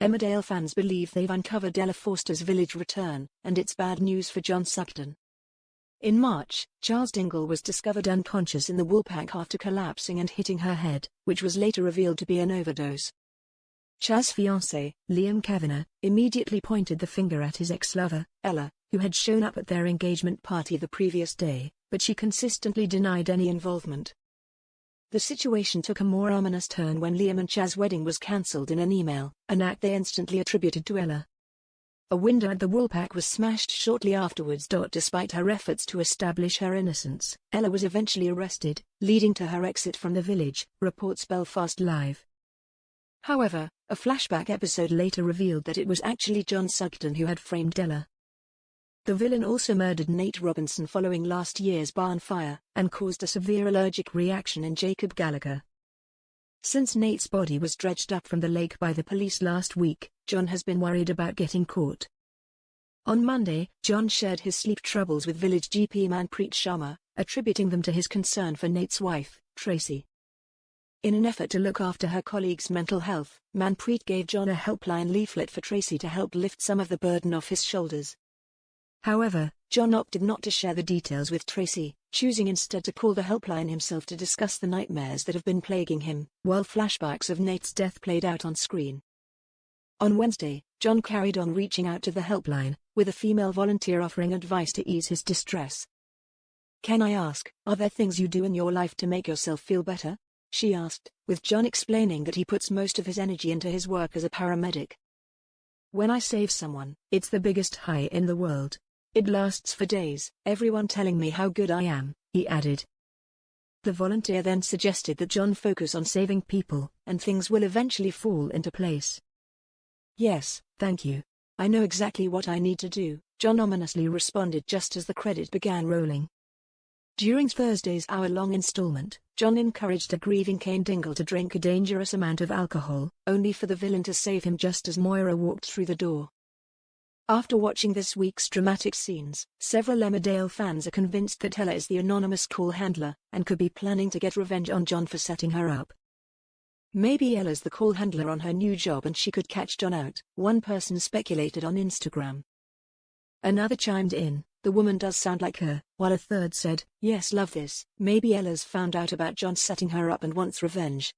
Emmerdale fans believe they've uncovered Ella Forster's village return, and it's bad news for John Sugden. In March, Charles Dingle was discovered unconscious in the Woolpack after collapsing and hitting her head, which was later revealed to be an overdose. Chaz's fiancé, Liam Kavanagh, immediately pointed the finger at his ex-lover, Ella, who had shown up at their engagement party the previous day, but she consistently denied any involvement. The situation took a more ominous turn when Liam and Chaz's wedding was cancelled in an email, an act they instantly attributed to Ella. A window at the Woolpack was smashed shortly afterwards. Despite her efforts to establish her innocence, Ella was eventually arrested, leading to her exit from the village, reports Belfast Live. However, a flashback episode later revealed that it was actually John Sugden who had framed Ella. The villain also murdered Nate Robinson following last year's barn fire, and caused a severe allergic reaction in Jacob Gallagher. Since Nate's body was dredged up from the lake by the police last week, John has been worried about getting caught. On Monday, John shared his sleep troubles with village GP Manpreet Sharma, attributing them to his concern for Nate's wife, Tracy. In an effort to look after her colleagues' mental health, Manpreet gave John a helpline leaflet for Tracy to help lift some of the burden off his shoulders. However, John opted not to share the details with Tracy, choosing instead to call the helpline himself to discuss the nightmares that have been plaguing him, while flashbacks of Nate's death played out on screen. On Wednesday, John carried on reaching out to the helpline, with a female volunteer offering advice to ease his distress. "Can I ask, are there things you do in your life to make yourself feel better?" she asked, with John explaining that he puts most of his energy into his work as a paramedic. "When I save someone, it's the biggest high in the world. It lasts for days, everyone telling me how good I am," he added. The volunteer then suggested that John focus on saving people, and things will eventually fall into place. "Yes, thank you. I know exactly what I need to do," John ominously responded just as the credit began rolling. During Thursday's hour-long installment, John encouraged a grieving Kane Dingle to drink a dangerous amount of alcohol, only for the villain to save him just as Moira walked through the door. After watching this week's dramatic scenes, several Emmerdale fans are convinced that Ella is the anonymous call handler, and could be planning to get revenge on John for setting her up. "Maybe Ella's the call handler on her new job and she could catch John out," one person speculated on Instagram. Another chimed in, "The woman does sound like her," while a third said, "Yes, love this. Maybe Ella's found out about John setting her up and wants revenge."